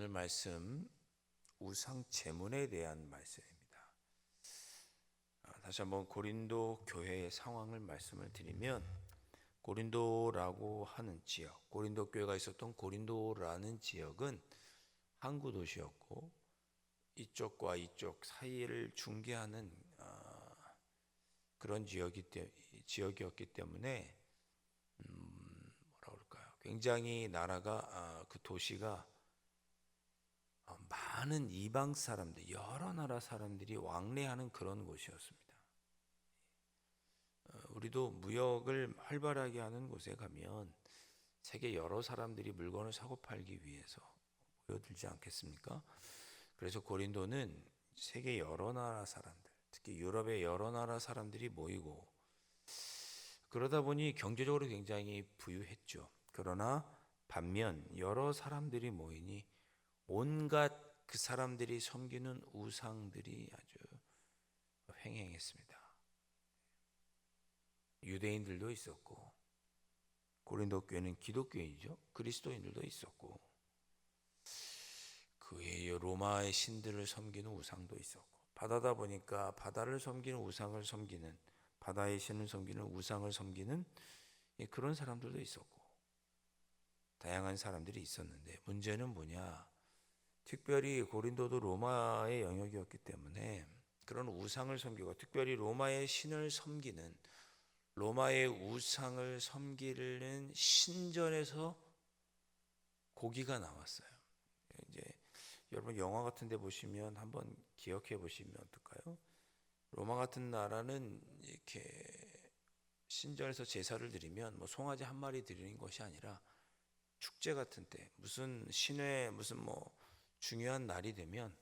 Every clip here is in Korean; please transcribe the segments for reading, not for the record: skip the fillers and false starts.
오늘 말씀 우상 제문에 대한 말씀입니다. 다시 한번 고린도 교회의 상황을 말씀을 드리면 고린도라고 하는 지역, 고린도 교회가 있었던 고린도라는 지역은 항구 도시였고 이쪽과 이쪽 사이를 중개하는 그런 지역이었기 때문에 뭐라 그럴까요? 굉장히 나라가 그 도시가 많은 이방 사람들, 여러 나라 사람들이 왕래하는 그런 곳이었습니다. 우리도 무역을 활발하게 하는 곳에 가면 세계 여러 사람들이 물건을 사고 팔기 위해서 모여들지 않겠습니까? 그래서 고린도는 세계 여러 나라 사람들, 특히 유럽의 여러 나라 사람들이 모이고 그러다 보니 경제적으로 굉장히 부유했죠. 그러나 반면 여러 사람들이 모이니 온갖 그 사람들이 섬기는 우상들이 아주 횡행했습니다. 유대인들도 있었고 고린도 교회는 기독교인이죠. 그리스도인들도 있었고 그의 로마의 신들을 섬기는 우상도 있었고 바다다 보니까 바다를 섬기는 우상을 섬기는 바다의 신을 섬기는 우상을 섬기는 그런 사람들도 있었고 다양한 사람들이 있었는데 문제는 뭐냐? 특별히 고린도도 로마의 영역이었기 때문에 그런 우상을 섬기고 특별히 로마의 신을 섬기는 로마의 우상을 섬기는 신전에서 고기가 나왔어요. 이제 여러분 영화 같은 데 보시면 한번 기억해 보시면 어떨까요? 로마 같은 나라는 이렇게 신전에서 제사를 드리면 뭐 송아지 한 마리 드리는 것이 아니라 축제 같은 때 무슨 신회 무슨 뭐 중요한 날이 되면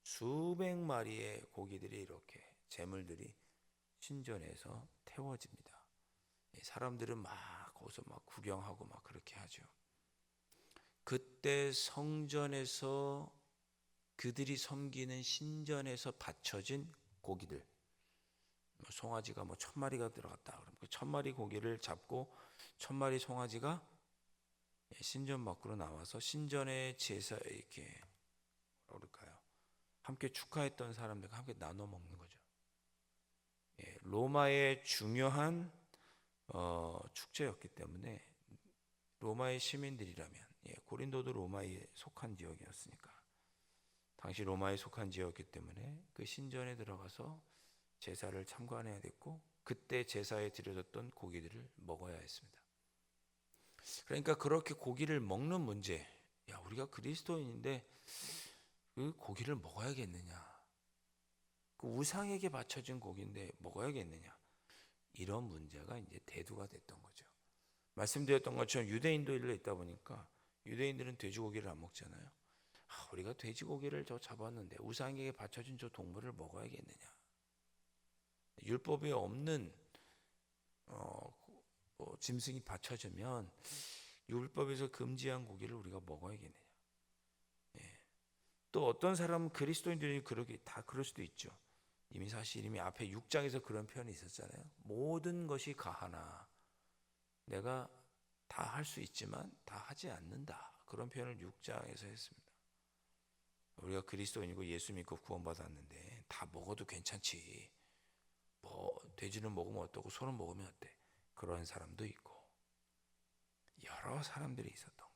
수백 마리의 고기들이 이렇게 제물들이 신전에서 태워집니다. 사람들은 막 거기서 막 구경하고 막 그렇게 하죠. 그때 성전에서 그들이 섬기는 신전에서 바쳐진 고기들, 송아지가 뭐 1000마리가 들어갔다. 그럼 그 1000마리 고기를 잡고 1000마리 송아지가 신전 밖으로 나와서 신전의 제사 이렇게 뭐랄까요? 함께 축하했던 사람들과 함께 나눠 먹는 거죠. 로마의 중요한 축제였기 때문에 로마의 시민들이라면 고린도도 로마에 속한 지역이었으니까 당시 로마에 속한 지역이었기 때문에 그 신전에 들어가서 제사를 참관해야 됐고 그때 제사에 드려졌던 고기들을 먹어야 했습니다. 그러니까 그렇게 고기를 먹는 문제, 야 우리가 그리스도인인데 그 고기를 먹어야겠느냐? 그 우상에게 바쳐진 고기인데 먹어야겠느냐? 이런 문제가 이제 대두가 됐던 거죠. 말씀드렸던 것처럼 유대인들도 있다 보니까 유대인들은 돼지고기를 안 먹잖아요. 우리가 돼지고기를 저 잡았는데 우상에게 바쳐진 저 동물을 먹어야겠느냐? 율법에 없는 짐승이 바쳐지면 율법에서 금지한 고기를 우리가 먹어야겠느냐? 또 어떤 사람은 그리스도인들이 그러기 다 그럴 수도 있죠. 이미 앞에 6장에서 그런 표현이 있었잖아요. 모든 것이 가하나 내가 다 할 수 있지만 다 하지 않는다. 그런 표현을 6장에서 했습니다. 우리가 그리스도인이고 예수 믿고 구원받았는데 다 먹어도 괜찮지. 뭐 돼지는 먹으면 어떠고 소는 먹으면 어때? 그런 사람도 있고 여러 사람들이 있었던 거죠.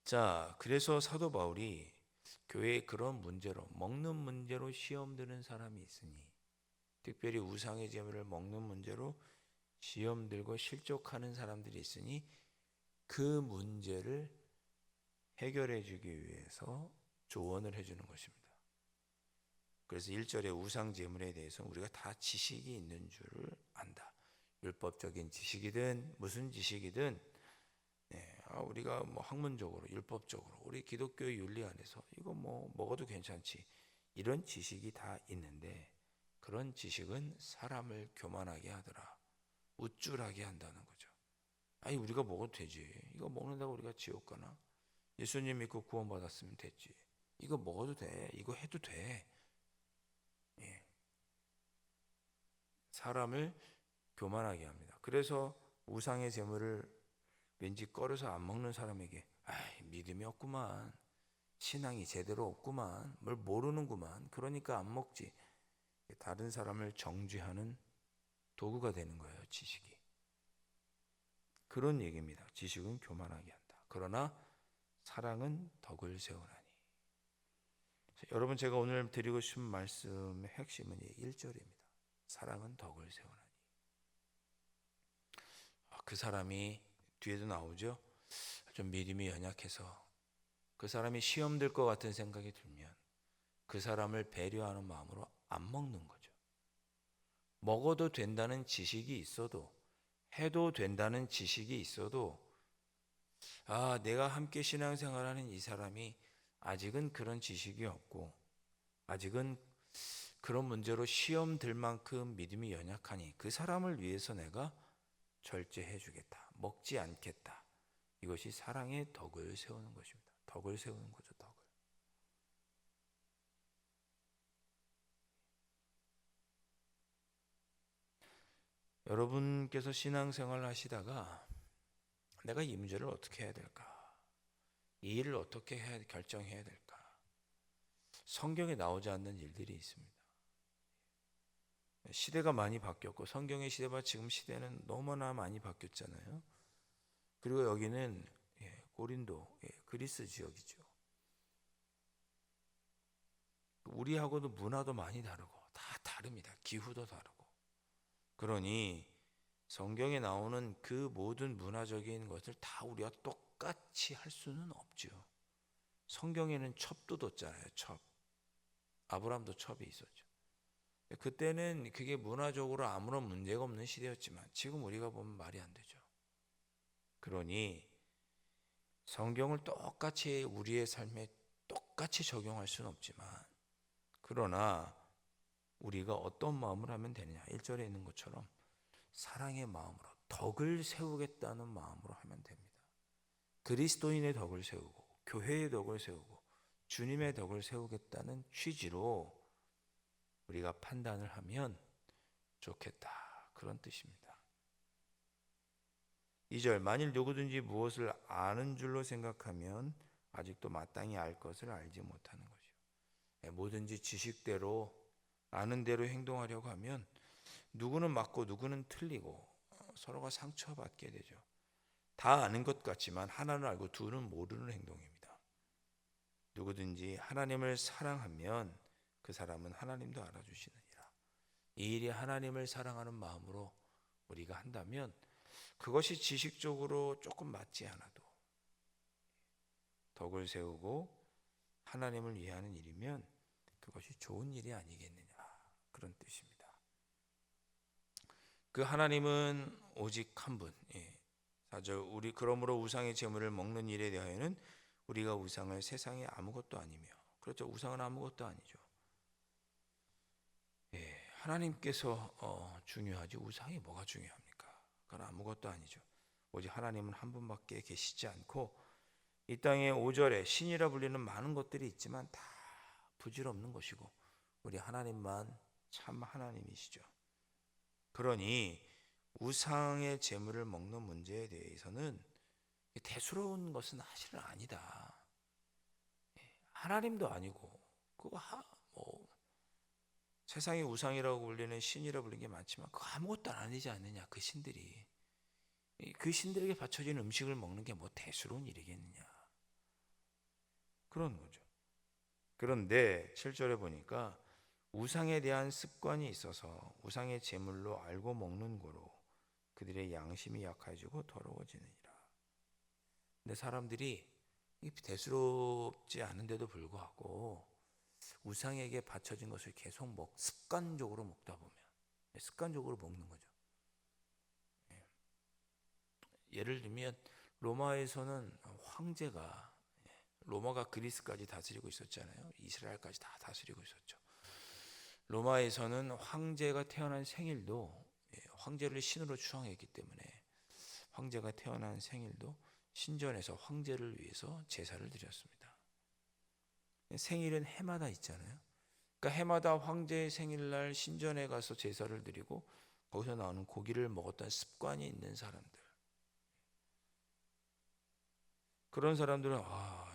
자, 그래서 사도 바울이 교회에 그런 문제로 먹는 문제로 시험 드는 사람이 있으니 특별히 우상의 제물을 먹는 문제로 시험 들고 실족하는 사람들이 있으니 그 문제를 해결해 주기 위해서 조언을 해주는 것입니다. 그래서 1절에 우상 제물에 대해서 우리가 다 지식이 있는 줄을 안다. 율법적인 지식이든 무슨 지식이든 우리가 뭐 학문적으로 율법적으로 우리 기독교 윤리 안에서 이거 뭐 먹어도 괜찮지 이런 지식이 다 있는데 그런 지식은 사람을 교만하게 하더라. 우쭐하게 한다는 거죠. 아니 우리가 먹어도 되지. 이거 먹는다고 우리가 지옥 가나? 예수님 믿고 구원받았으면 됐지. 이거 먹어도 돼. 이거 해도 돼. 사람을 교만하게 합니다. 그래서 우상의 제물을 왠지 꺼려서 안 먹는 사람에게 믿음이 없구만, 신앙이 제대로 없구만, 뭘 모르는구만, 그러니까 안 먹지. 다른 사람을 정죄하는 도구가 되는 거예요, 지식이. 그런 얘기입니다. 지식은 교만하게 한다. 그러나 사랑은 덕을 세우나니. 여러분, 제가 오늘 드리고 싶은 말씀의 핵심은 1절입니다. 사랑은 덕을 세우나니. 그 사람이 뒤에도 나오죠. 좀 믿음이 연약해서 그 사람이 시험 들 것 같은 생각이 들면 그 사람을 배려하는 마음으로 안 먹는 거죠. 먹어도 된다는 지식이 있어도, 해도 된다는 지식이 있어도, 내가 함께 신앙생활하는 이 사람이 아직은 그런 지식이 없고 아직은 그런 문제로 시험 들 만큼 믿음이 연약하니 그 사람을 위해서 내가 절제해 주겠다, 먹지 않겠다. 이것이 사랑의 덕을 세우는 것입니다. 덕을 세우는 거죠, 덕을. 여러분께서 신앙생활을 하시다가 내가 이 문제를 어떻게 해야 될까? 이 일을 어떻게 결정해야 될까? 성경에 나오지 않는 일들이 있습니다. 시대가 많이 바뀌었고 성경의 시대와 지금 시대는 너무나 많이 바뀌었잖아요. 그리고 여기는 고린도, 그리스 지역이죠. 우리하고도 문화도 많이 다르고 다 다릅니다. 기후도 다르고. 그러니 성경에 나오는 그 모든 문화적인 것을 다 우리가 똑같이 할 수는 없죠. 성경에는 첩도 뒀잖아요. 첩. 아브라함도 첩이 있었죠. 그때는 그게 문화적으로 아무런 문제가 없는 시대였지만 지금 우리가 보면 말이 안 되죠. 그러니 성경을 똑같이 우리의 삶에 똑같이 적용할 수는 없지만, 그러나 우리가 어떤 마음을 하면 되느냐, 1절에 있는 것처럼 사랑의 마음으로, 덕을 세우겠다는 마음으로 하면 됩니다. 그리스도인의 덕을 세우고 교회의 덕을 세우고 주님의 덕을 세우겠다는 취지로 우리가 판단을 하면 좋겠다, 그런 뜻입니다. 2절, 만일 누구든지 무엇을 아는 줄로 생각하면 아직도 마땅히 알 것을 알지 못하는 것이요. 뭐든지 지식대로 아는 대로 행동하려고 하면 누구는 맞고 누구는 틀리고 서로가 상처받게 되죠. 다 아는 것 같지만 하나는 알고 둘은 모르는 행동입니다. 누구든지 하나님을 사랑하면 그 사람은 하나님도 알아주시느니라. 이 일이 하나님을 사랑하는 마음으로 우리가 한다면 그것이 지식적으로 조금 맞지 않아도 덕을 세우고 하나님을 위하는 일이면 그것이 좋은 일이 아니겠느냐, 그런 뜻입니다. 그 하나님은 오직 한 분. 4절, 우리 그러므로 우상의 제물을 먹는 일에 대하여는 우리가 우상을 세상에 아무것도 아니며. 그렇죠, 우상은 아무것도 아니죠. 하나님께서 중요하지 우상이 뭐가 중요합니까? 그건 아무것도 아니죠. 오직 하나님은 한 분밖에 계시지 않고 이 땅에 5절에 신이라 불리는 많은 것들이 있지만 다 부질없는 것이고 우리 하나님만 참 하나님이시죠. 그러니 우상의 제물을 먹는 문제에 대해서는 대수로운 것은 사실은 아니다. 하나님도 아니고 세상의 우상이라고 불리는 신이라고 불리는 게 많지만 그거 아무것도 아니지 않느냐. 그 신들이, 그 신들에게 바쳐진 음식을 먹는 게 뭐 대수로운 일이겠느냐, 그런 거죠. 그런데 7절에 보니까 우상에 대한 습관이 있어서 우상의 제물로 알고 먹는 거로 그들의 양심이 약해지고 더러워지느니라. 근데 사람들이 대수롭지 않은데도 불구하고 우상에게 바쳐진 것을 계속 습관적으로 먹다 보면 습관적으로 먹는 거죠. 예를 들면 로마에서는 황제가, 로마가 그리스까지 다스리고 있었잖아요. 이스라엘까지 다 다스리고 있었죠. 로마에서는 황제가 태어난 생일도, 황제를 신으로 추앙했기 때문에 황제가 태어난 생일도 신전에서 황제를 위해서 제사를 드렸습니다. 생일은 해마다 있잖아요. 그러니까 해마다 황제의 생일날 신전에 가서 제사를 드리고 거기서 나오는 고기를 먹었던 습관이 있는 사람들, 그런 사람들은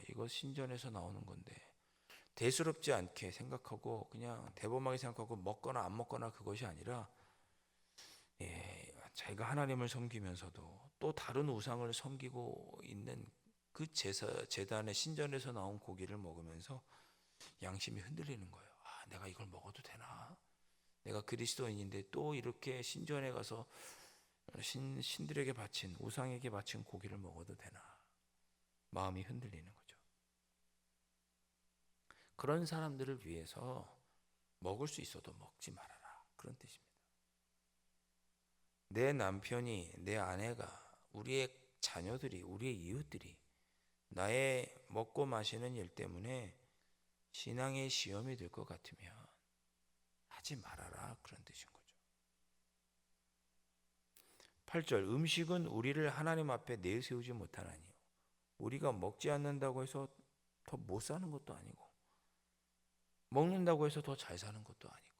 이거 신전에서 나오는 건데 대수롭지 않게 생각하고 그냥 대범하게 생각하고 먹거나 안 먹거나 그것이 아니라 자기가 하나님을 섬기면서도 또 다른 우상을 섬기고 있는 그 제단의 신전에서 나온 고기를 먹으면서 양심이 흔들리는 거예요. 내가 이걸 먹어도 되나? 내가 그리스도인인데 또 이렇게 신전에 가서 신들에게 바친 우상에게 바친 고기를 먹어도 되나? 마음이 흔들리는 거죠. 그런 사람들을 위해서 먹을 수 있어도 먹지 말아라. 그런 뜻입니다. 내 남편이, 내 아내가, 우리의 자녀들이, 우리의 이웃들이 나의 먹고 마시는 일 때문에 신앙의 시험이 될 것 같으면 하지 말아라. 그런 뜻인 거죠. 8절 음식은 우리를 하나님 앞에 내세우지 못하나니 우리가 먹지 않는다고 해서 더 못 사는 것도 아니고 먹는다고 해서 더 잘 사는 것도 아니고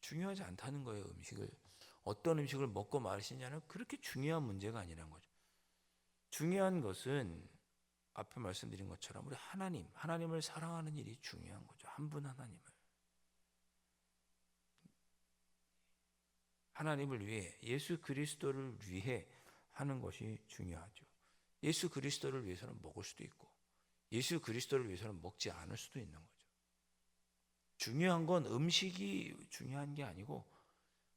중요하지 않다는 거예요. 어떤 음식을 먹고 마시냐는 그렇게 중요한 문제가 아니란 거죠. 중요한 것은 앞에 말씀드린 것처럼 우리 하나님을 사랑하는 일이 중요한 거죠. 한 분 하나님을 위해 예수 그리스도를 위해 하는 것이 중요하죠. 예수 그리스도를 위해서는 먹을 수도 있고 예수 그리스도를 위해서는 먹지 않을 수도 있는 거죠. 중요한 건 음식이 중요한 게 아니고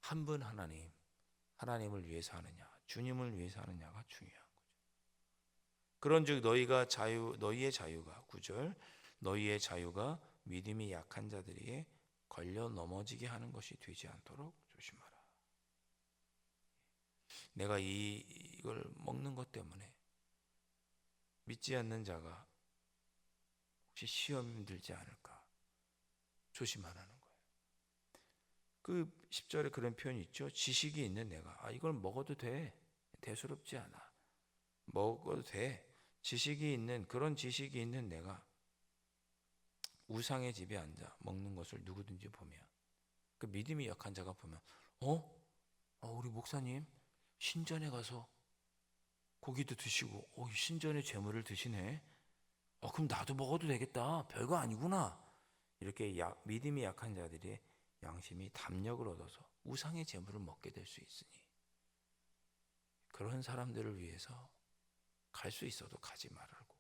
한 분 하나님을 위해서 하느냐, 주님을 위해서 하느냐가 중요한 거죠. 그런즉 너희의 자유가 9절 너희의 자유가 믿음이 약한 자들에게 걸려 넘어지게 하는 것이 되지 않도록 조심하라. 내가 이걸 먹는 것 때문에 믿지 않는 자가 혹시 시험 들지 않을까 조심하라는 거예요. 그 10절에 그런 표현이 있죠. 지식이 있는 내가 이걸 먹어도 돼. 대수롭지 않아. 먹어도 돼. 그런 지식이 있는 내가 우상의 집에 앉아 먹는 것을 누구든지 보면 그 믿음이 약한 자가 보면 우리 목사님 신전에 가서 고기도 드시고 신전의 제물을 드시네. 그럼 나도 먹어도 되겠다. 별거 아니구나. 이렇게 믿음이 약한 자들의 양심이 담력을 얻어서 우상의 제물을 먹게 될 수 있으니 그런 사람들을 위해서 갈 수 있어도 가지 말라고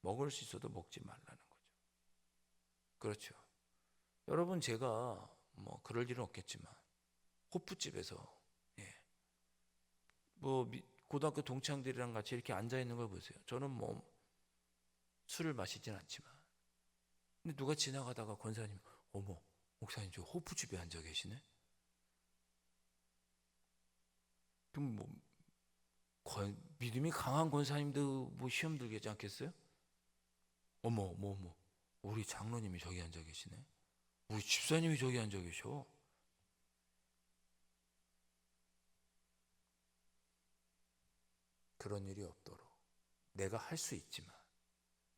먹을 수 있어도 먹지 말라는 거죠. 그렇죠. 여러분 제가 그럴 일은 없겠지만 호프집에서 고등학교 동창들이랑 같이 이렇게 앉아 있는 걸 보세요. 저는 술을 마시진 않지만 근데 누가 지나가다가 권사님 어머 목사님 저 호프집에 앉아 계시네. 그럼 믿음이 강한 권사님도 시험 들겠지 않겠어요? 어머 우리 장로님이 저기 앉아 계시네. 우리 집사님이 저기 앉아 계셔. 그런 일이 없도록 내가 할 수 있지만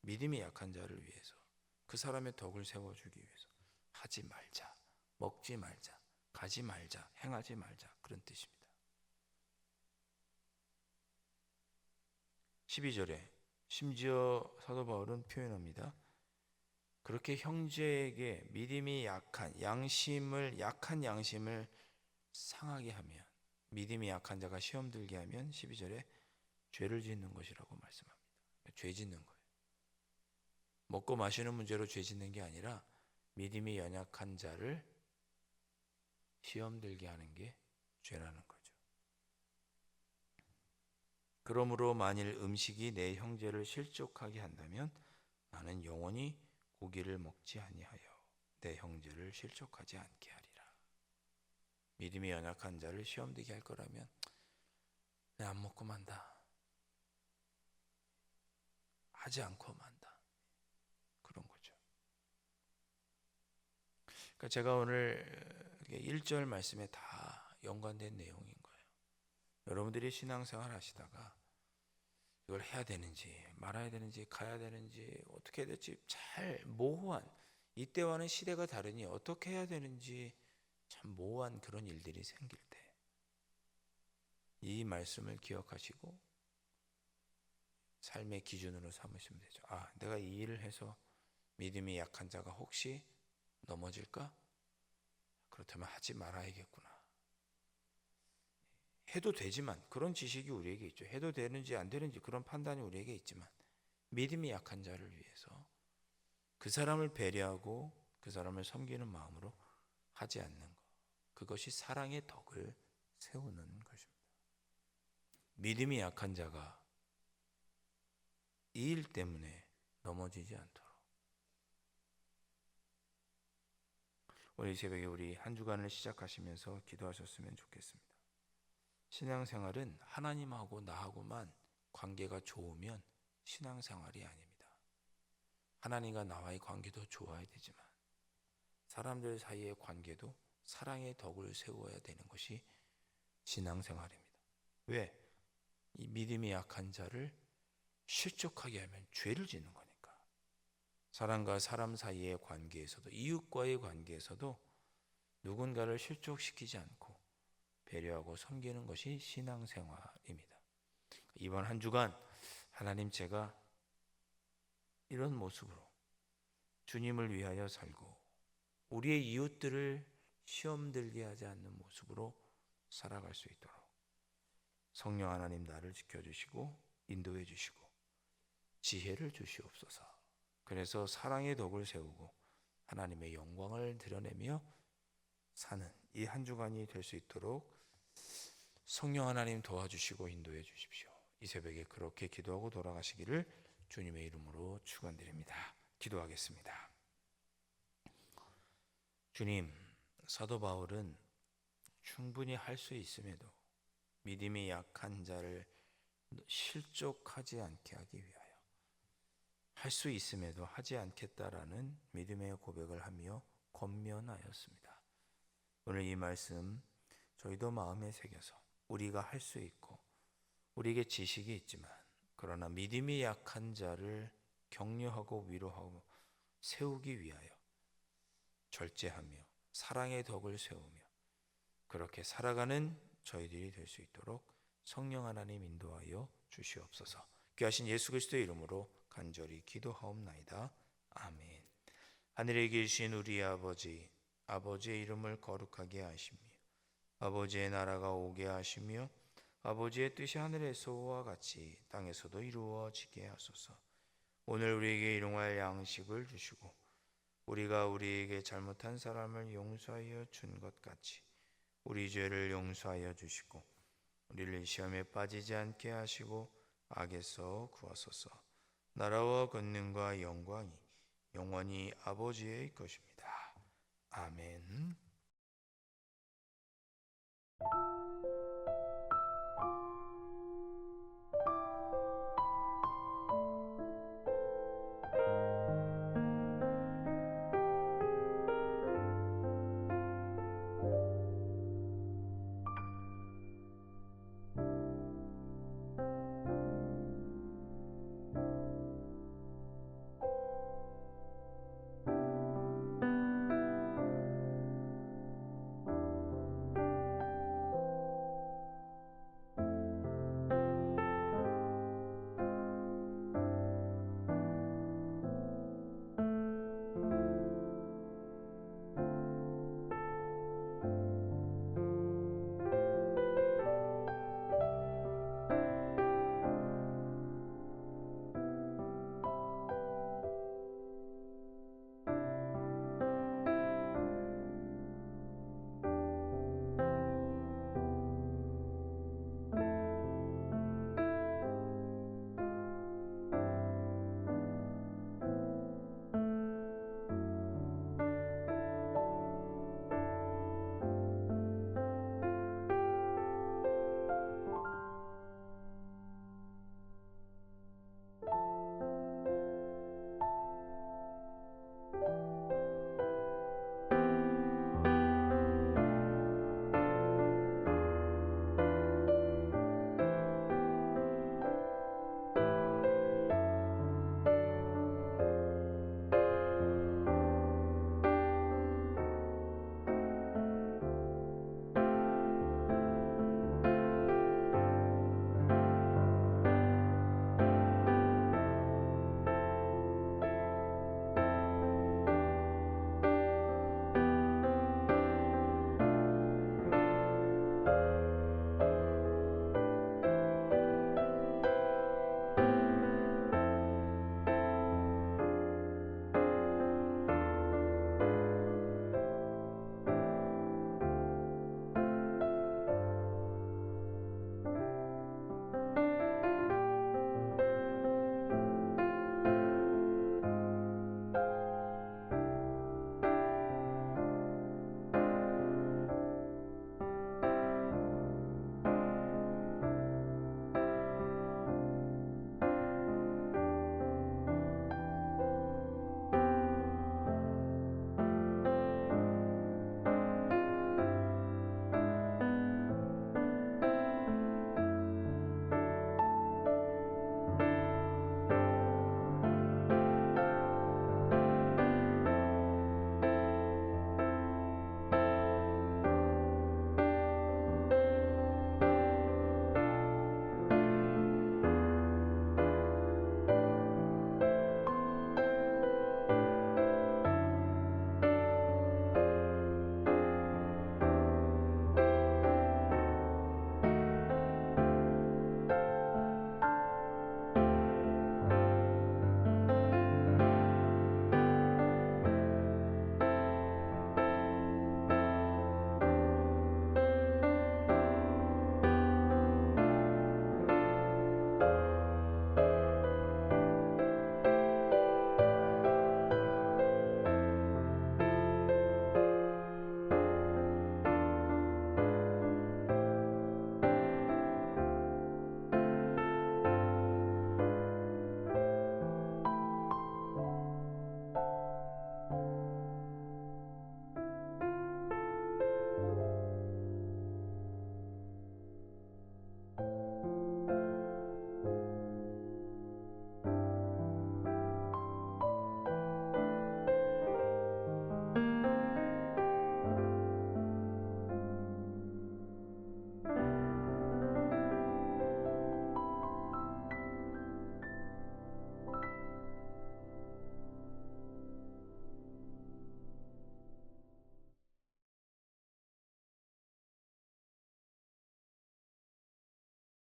믿음이 약한 자를 위해서 그 사람의 덕을 세워주기 위해서 하지 말자, 먹지 말자, 가지 말자, 행하지 말자 그런 뜻입니다. 12절에 심지어 사도 바울은 표현합니다. 그렇게 형제에게 믿음이 약한 양심을 상하게 하면 믿음이 약한 자가 시험 들게 하면 12절에 죄를 짓는 것이라고 말씀합니다. 죄 짓는 거예요. 먹고 마시는 문제로 죄 짓는 게 아니라 믿음이 연약한 자를 시험 들게 하는 게 죄라는 거죠. 그러므로 만일 음식이 내 형제를 실족하게 한다면 나는 영원히 고기를 먹지 아니하여 내 형제를 실족하지 않게 하리라. 믿음이 연약한 자를 시험 들게 할 거라면 내가 안 먹고 만다. 하지 않고 만다. 그런 거죠. 그러니까 제가 오늘 1절 말씀에 다 연관된 내용인 거예요. 여러분들이 신앙생활 하시다가 이걸 해야 되는지 말아야 되는지 가야 되는지 어떻게 해야 될지 잘 모호한 이때와는 시대가 다르니 어떻게 해야 되는지 참 모호한 그런 일들이 생길 때 이 말씀을 기억하시고 삶의 기준으로 삼으시면 되죠. 아, 내가 이 일을 해서 믿음이 약한 자가 혹시 넘어질까? 그렇다면 하지 말아야겠구나. 해도 되지만 그런 지식이 우리에게 있죠. 해도 되는지 안 되는지 그런 판단이 우리에게 있지만 믿음이 약한 자를 위해서 그 사람을 배려하고 그 사람을 섬기는 마음으로 하지 않는 것. 그것이 사랑의 덕을 세우는 것입니다. 믿음이 약한 자가 이 일 때문에 넘어지지 않도록 오늘 새벽에 우리 한 주간을 시작하시면서 기도하셨으면 좋겠습니다. 신앙생활은 하나님하고 나하고만 관계가 좋으면 신앙생활이 아닙니다. 하나님과 나와의 관계도 좋아야 되지만 사람들 사이의 관계도 사랑의 덕을 세워야 되는 것이 신앙생활입니다. 왜? 이 믿음이 약한 자를 실족하게 하면 죄를 짓는 거니까. 사람과 사람 사이의 관계에서도 이웃과의 관계에서도 누군가를 실족시키지 않고 배려하고 섬기는 것이 신앙생활입니다. 이번 한 주간 하나님 제가 이런 모습으로 주님을 위하여 살고 우리의 이웃들을 시험 들게 하지 않는 모습으로 살아갈 수 있도록 성령 하나님 나를 지켜주시고 인도해 주시고 지혜를 주시옵소서. 그래서 사랑의 덕을 세우고 하나님의 영광을 드러내며 사는 이 한 주간이 될 수 있도록 성령 하나님 도와주시고 인도해 주십시오. 이 새벽에 그렇게 기도하고 돌아가시기를 주님의 이름으로 축원드립니다. 기도하겠습니다. 주님, 사도 바울은 충분히 할 수 있음에도 믿음이 약한 자를 실족하지 않게 하기 위하여 할 수 있음에도 하지 않겠다라는 믿음의 고백을 하며 권면하였습니다. 오늘 이 말씀 저희도 마음에 새겨서 우리가 할 수 있고 우리에게 지식이 있지만 그러나 믿음이 약한 자를 격려하고 위로하고 세우기 위하여 절제하며 사랑의 덕을 세우며 그렇게 살아가는 저희들이 될 수 있도록 성령 하나님 인도하여 주시옵소서. 귀하신 예수 그리스도의 이름으로 간절히 기도하옵나이다. 아멘. 하늘에 계신 우리 아버지, 아버지의 이름을 거룩하게 하시며 아버지의 나라가 오게 하시며 아버지의 뜻이 하늘에서와 같이 땅에서도 이루어지게 하소서. 오늘 우리에게 일용할 양식을 주시고 우리가 우리에게 잘못한 사람을 용서하여 준 것 같이 우리 죄를 용서하여 주시고 우리를 시험에 빠지지 않게 하시고 악에서 구하소서. 나라와 권능과 영광이 영원히 아버지의 것입니다. 아멘.